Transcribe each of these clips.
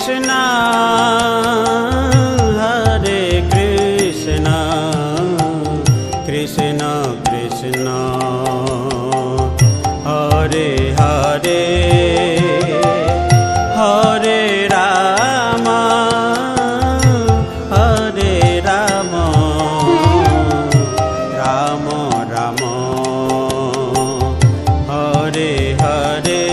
Krishna, Hare Krishna, Krishna Krishna, Hare Hare, Hare Rama, Hare Rama, Rama Rama, Hare Hare.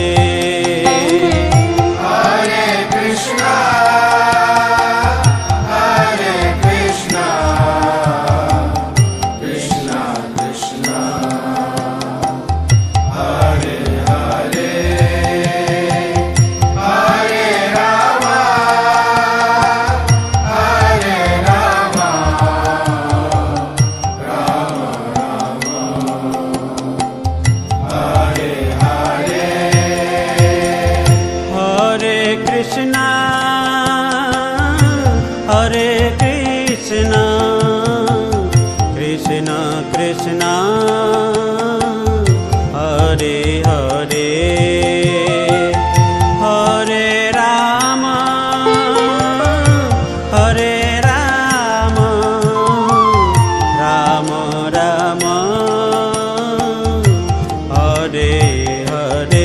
Hare Krishna, Krishna Krishna, Hare Hare, Hare Rama, Hare Rama, Rama Rama, Hare Hare.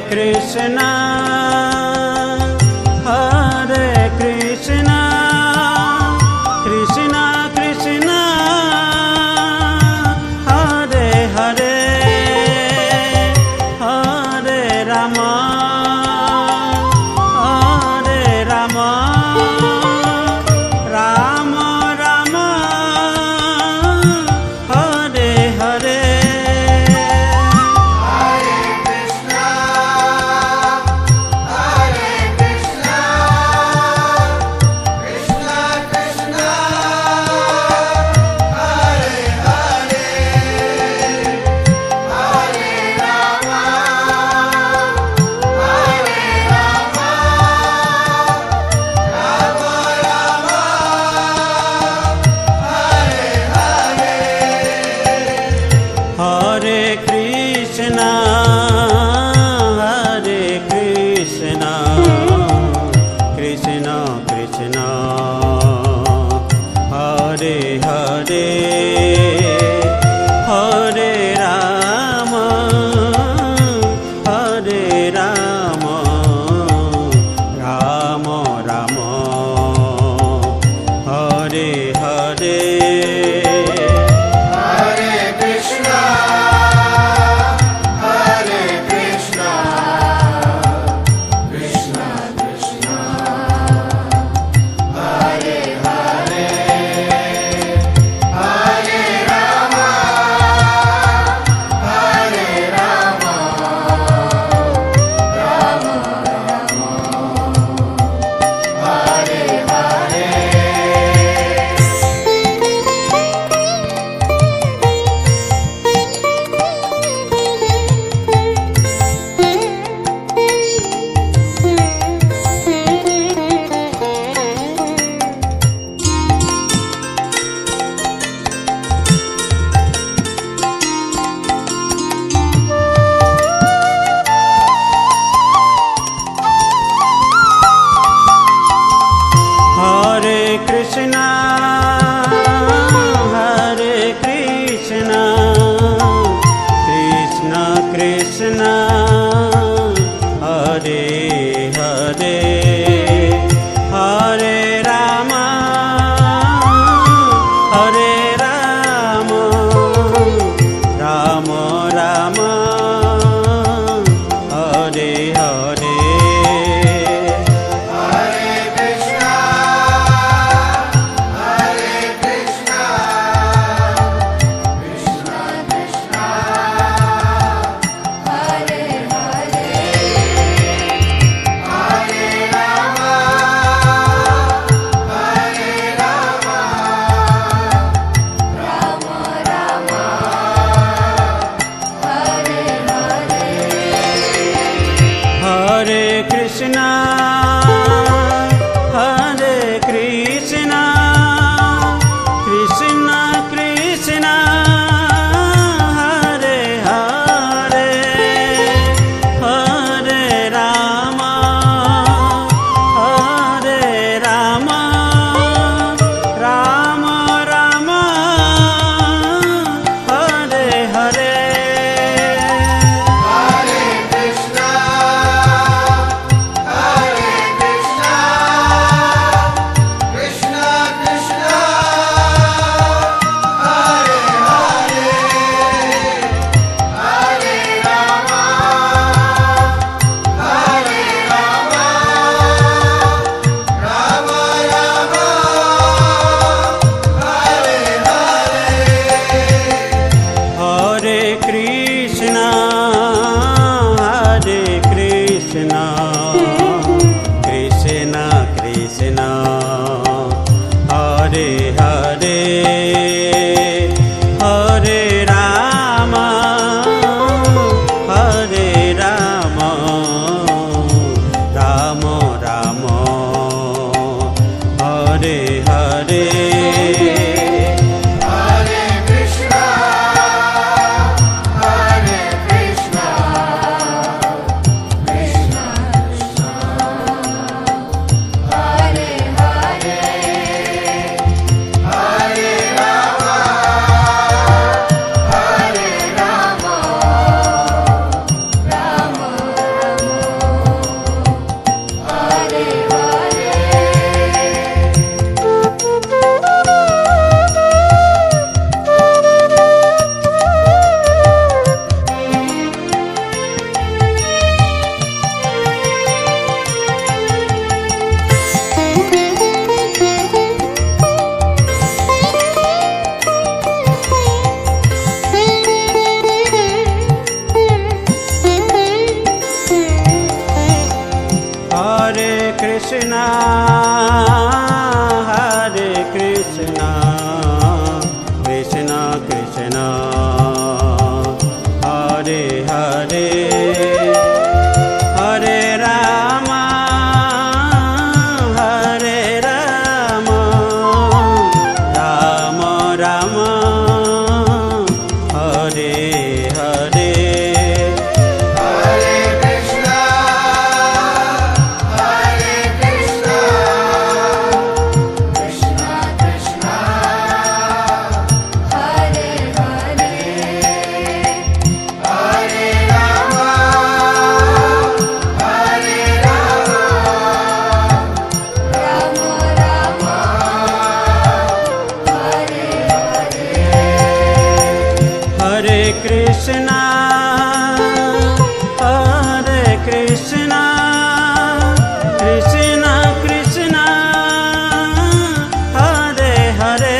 Krishna, Hare Krishna, Krishna Krishna, Hare Hare, Hare Rama, Hare Rama, Rama Rama, Hare Hare. Hare Krishna, Hare Krishna, Krishna Krishna, Hare Hare, Hare Rama, Hare Rama, Rama Rama, Hare Hare. Hare Krishna, Hare Ram હરે હરે Hare Krishna, Hare Krishna, Krishna Krishna, Hare Hare, Hare Rama, Hare Rama, Rama Rama, Hare Hare. Krishna Krishna Hare Hare Hare Rama Hare Rama Rama Rama Hare Hare Hare Krishna, Hare Krishna, Krishna Krishna, Hare Hare, Hare Rama, Hare Rama, Rama Rama, Hare Hare. Hare Krishna, Hare Krishna, Krishna Krishna, Hare Hare,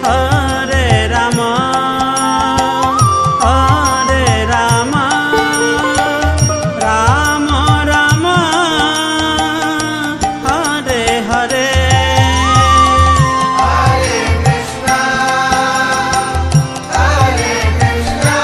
Hare Rama, Hare Rama, Rama Rama, Hare Hare. Hare Krishna, Hare Krishna,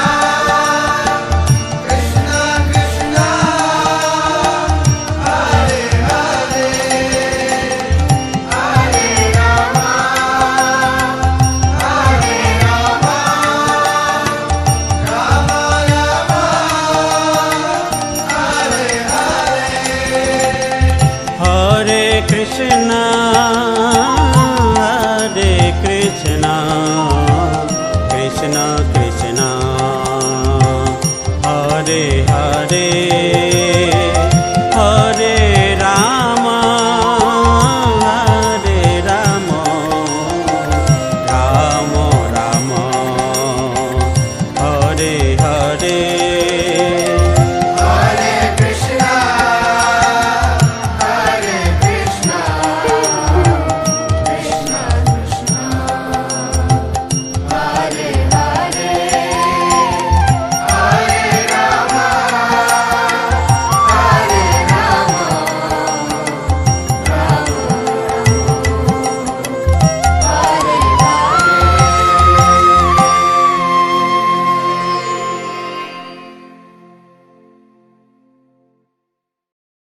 તે